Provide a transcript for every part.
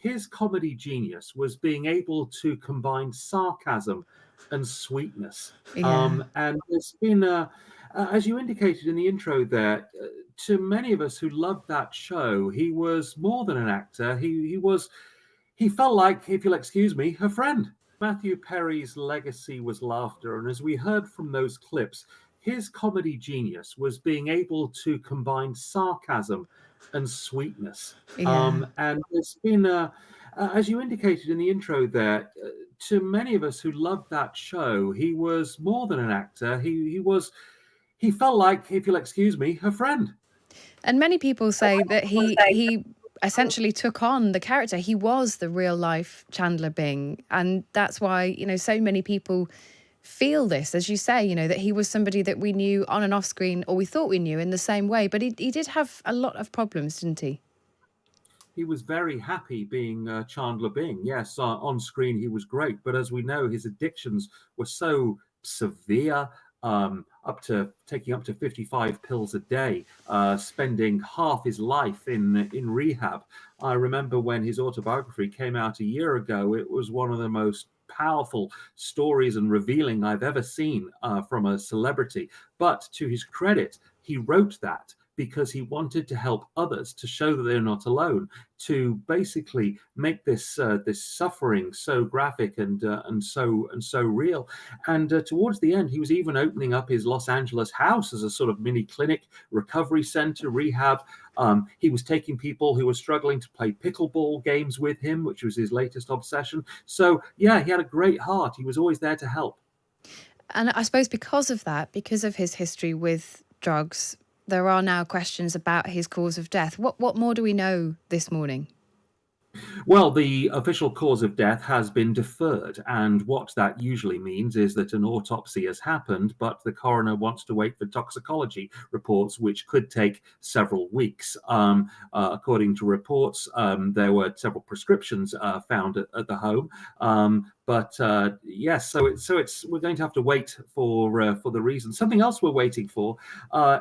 his comedy genius was being able to combine sarcasm and sweetness. Yeah. And there's been as you indicated in the intro there, to many of us who loved that show, he was more than an actor. He felt like, if you'll excuse me, a friend. Matthew Perry's legacy was laughter, and as we heard from those clips, his comedy genius was being able to combine sarcasm and sweetness. Yeah. And there's been, as you indicated in the intro there, to many of us who loved that show, he was more than an actor. He felt like, if you'll excuse me, a friend. And many people say that he essentially took on the character. He was the real life Chandler Bing. And that's why, so many people feel this, as you say, that he was somebody that we knew on and off screen, or we thought we knew in the same way. But he did have a lot of problems, didn't he? He was very happy being Chandler Bing. Yes, on screen he was great, but as we know, his addictions were so severe, up to taking up to 55 pills a day, spending half his life in rehab. I remember when his autobiography came out a year ago, it was one of the most powerful stories and revealing I've ever seen from a celebrity. But to his credit, he wrote that because he wanted to help others, to show that they're not alone, to basically make this suffering so graphic and so real. And towards the end, he was even opening up his Los Angeles house as a sort of mini clinic, recovery center, rehab. He was taking people who were struggling to play pickleball games with him, which was his latest obsession. So yeah, he had a great heart. He was always there to help. And I suppose because of that, because of his history with drugs, there are now questions about his cause of death. What more do we know this morning? Well, the official cause of death has been deferred, and what that usually means is that an autopsy has happened, but the coroner wants to wait for toxicology reports, which could take several weeks. According to reports, there were several prescriptions found at the home. But yes, so we're going to have to wait for the reason. Something else we're waiting for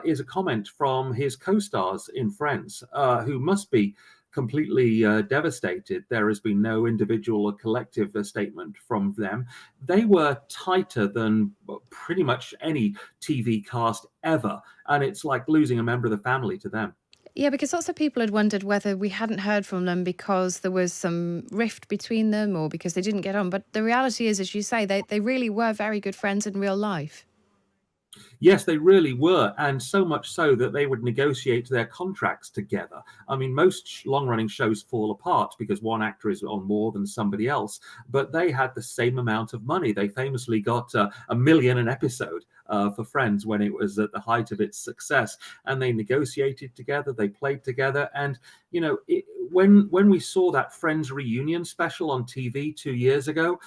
is a comment from his co-stars in Friends, who must be completely devastated. There has been no individual or collective statement from them. They were tighter than pretty much any TV cast ever, and it's like losing a member of the family to them. Yeah, because lots of people had wondered whether we hadn't heard from them because there was some rift between them or because they didn't get on. But the reality is, as you say, they really were very good friends in real life. Yes, they really were, and so much so that they would negotiate their contracts together. I mean, most long-running shows fall apart because one actor is on more than somebody else, but they had the same amount of money. They famously got $1 million an episode for Friends when it was at the height of its success, and they negotiated together, they played together, and when we saw that Friends reunion special on TV 2 years ago,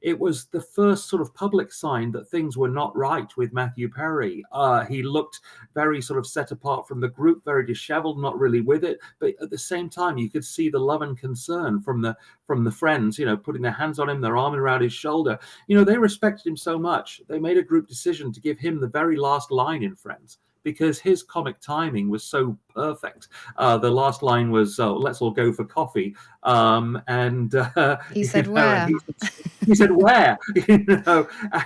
it was the first sort of public sign that things were not right with Matthew Perry. He looked very sort of set apart from the group, very disheveled, not really with it. But at the same time, you could see the love and concern from the friends, putting their hands on him, their arm around his shoulder. They respected him so much. They made a group decision to give him the very last line in Friends, because his comic timing was so perfect. The last line was, "Let's all go for coffee," and He said, and where? he said, "Where?"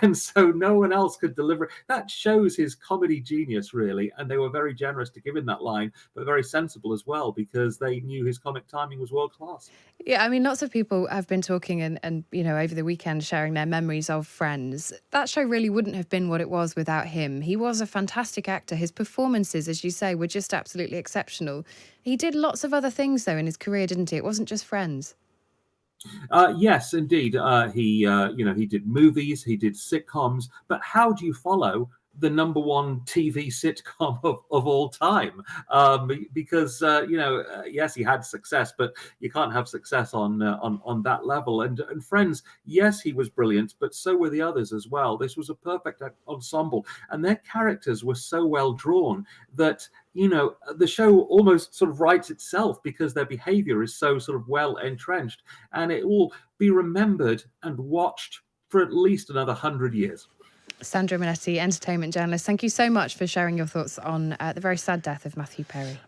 And so no one else could deliver. That shows his comedy genius, really. And they were very generous to give him that line, but very sensible as well, because they knew his comic timing was world class. Yeah, I mean, lots of people have been talking and over the weekend sharing their memories of Friends. That show really wouldn't have been what it was without him. He was a fantastic actor. His performances, as you say, were just absolutely exceptional. He did lots of other things, though, in his career, didn't he? It wasn't just Friends. Yes, indeed. He did movies, he did sitcoms, but how do you follow the number one TV sitcom of all time? Because yes, he had success, but you can't have success on that level. And Friends, yes, he was brilliant, but so were the others as well. This was a perfect ensemble, and their characters were so well drawn that the show almost sort of writes itself because their behavior is so sort of well entrenched, and it will be remembered and watched for at least another 100 years. Sandro Monetti, entertainment journalist, thank you so much for sharing your thoughts on the very sad death of Matthew Perry.